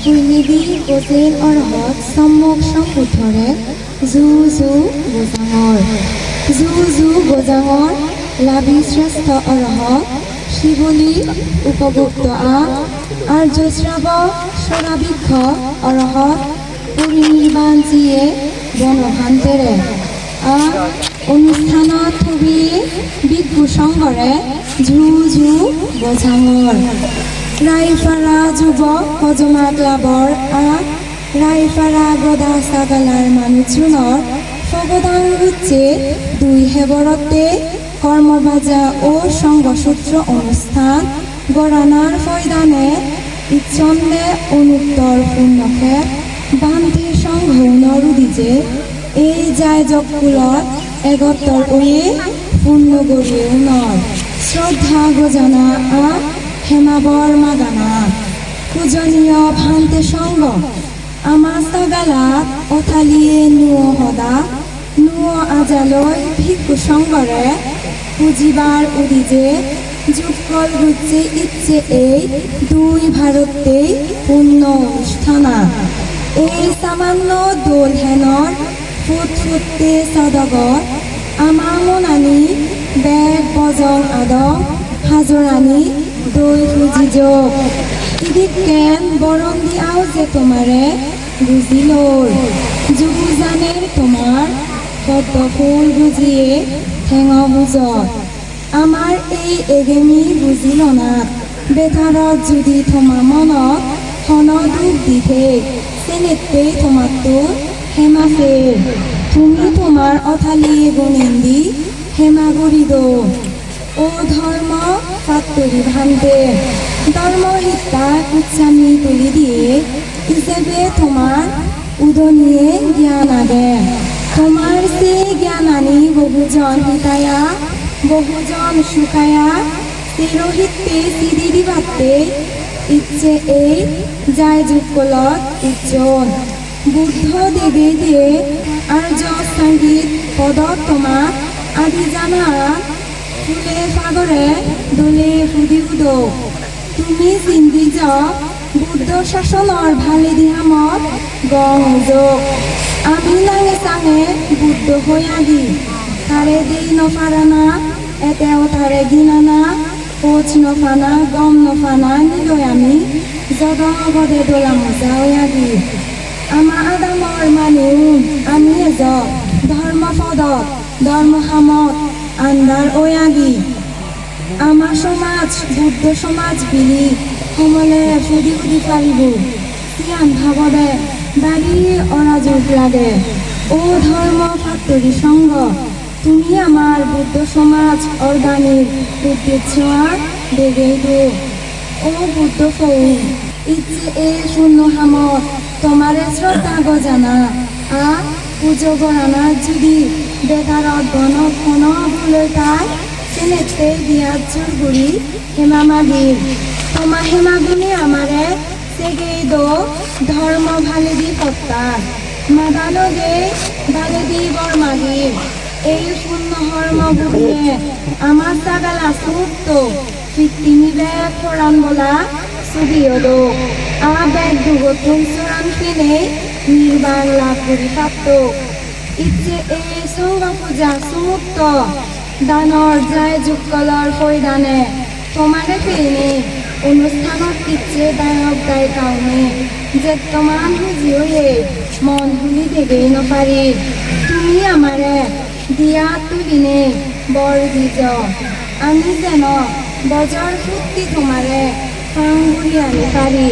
হুইলিদি গোজেল অৰহত সম্মুখ সম্মুখৰে জু জু গোজাঙৰ জু জু গোজাঙৰ লাভি শ্ৰেষ্ঠ অৰহত শিৱলী উপগুপ্ত আৰ্যশ্ৰাৱ স্বৰাভিক্ষ অৰহত পৰিনিৰ্বাণ যিয়ে বনভান্তেৰে অনুষ্ঠানত থবি বিদ্যু সংঘৰে ঝু ঝু গোজাঙৰ ৰাইফাৰা যুৱক কজমা ক্লাবৰ ৰাইফাৰা গদা ছাগালাৰ মানুহজনৰ ফগদান গুচ্ছে দুই হেবৰতে কৰ্মবাজা ও সংঘসূত্র অনুষ্ঠান গৰানাৰ ফৈদানে ইচ্ছন্দে অনুত্তর পূৰ্ণকে বান্ধি সংঘৌনৰ দিজে এই যায় জকুলত এগত্তৰ ওয়ে পূৰ্ণ গৰিয়ে উনৰ শ্ৰদ্ধা গজানা হেমাবৰ মাগানা পূজনীয় ভান্তে সংগ আমাৰ ছাগালাত অথালিয়ে নুয় সদা নুয় আজালৈ ভিক্ষু সংগৰে পুজিবাৰ উদিজে যুগল গুচ্ছে ইচ্ছে এই দুই ভাৰতেই পূৰ্ণ অনুষ্ঠানা এই সামান্য দোল হেনৰ ফুট ফুটতে সদগত আমাৰ মনানি বেগ বজং আদম হাজৰানি দৈ ফুজি যোগ ইদিকেন বৰন্দি আও যে তোমাৰে বুজিলৰ যুগুজানের তোমার পদ্ম ফুল বুজিয়ে ঠেঙ বুজত আমার এই এগেমি বুজিল না বেথারত যদি তোমার মনত হন দুখ দিহে সেনেতে তোমার তো হেমা ফের তুমি তোমার অথালিয়ে বনেন্দি হেমা গড়ি দো ও ধর্ম পাত্তরি ভান্তে ধর্ম হিতা উচ্চামি তুলি দিয়ে হিসেবে তোমার উদনিয়ে জ্ঞান আগে তোমার সে জ্ঞান আনি বহুজন হিতায়া বহুজন শুকায়া তিরোহিতে সিদিদি বাতে ইচ্ছে এই যায় যুগলত উজ্জ্বল বুদ্ধ দেবে দিয়ে আর্য সঙ্গীত পদ তোমা আদি জানা ফুলে ফাগরে দোলে ফুদি উদো তুমি চিন্তি যাও বুদ্ধ শাসনৰ ভালে দিহামত গং যোগ আমি নাঙে চাঙে বুদ্ধ হৈ আদি তাৰে দি নফাৰানা এতেও তাৰে গিনানা কোচ নফানা গম নফানা নিলৈ আমি জগবদে দোলা মজা হৈ আদি আমাৰ আদামৰ মানুহ আমি এজ ধৰ্ম পদত ধৰ্ম সামত আন্দাৰ হৈ আদি আমাৰ সমাজ বুদ্ধ সমাজ বিলি সমলে ফুদি ফুদি পাৰিব জ্ঞান ভাবদে বাৰী অৰাজুক লাগে ও ধৰ্ম পাত্তৰি সংঘ তুমি আমাৰ বুদ্ধ সমাজ অৰ্গানিক উদ্দেশ্য দেগে দো ও বুদ্ধ ফৌ ইচ্ছে এই শূন্য হামত তোমাৰে শ্ৰদ্ধা গজানা পুজো গৰানা যদি বেকাৰত বন ফন বুলৈ তাই সেনেতে বিয়াত জোৰ গুৰি হেমা মাগিৰ তোমা হেমা গুণে আমারে সেগেই দো ধর্ম ভালে দি পত্তা মাদানো গে ভালে দি বর মাগির এই শূন্য ধর্ম বুঝিয়ে আমার ছাগালা সুপ্ত ফিটি নিবে ফোরান বলা সুবিও দো বেগ দুগতুম চোরান কিনে নির্বাণ লাভ করি প্রাপ্ত ইচ্ছে এই সঙ্গ পূজা সুমুক্ত দানৰ যায় যুগলৰ ফৈদানে তোমাৰে পেনে অনুষ্ঠানত ইচ্ছে দায়ক গায়িকাওনে জেত্তমান হুজিয়ে মন ভুলি দেবেই নপাৰি তুমি আমাৰে দিয়া তুলিনে বৰ বীজ আমি যেন বজৰ ফুটি তোমাৰে ফাংগুৰি আনি পাৰি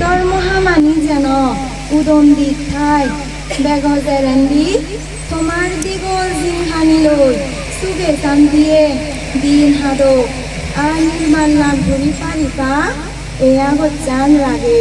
দৰমহা মানি যেন উদন্দি ঠাই বেগ জেৰেন্দি তোমাৰ দীঘল জিংহানি লৈ সুবে শান্তিয়ে দিন হাদো আর নির্মাণ লাভ করি পারিপা এয়া গচ্ছান রাগে।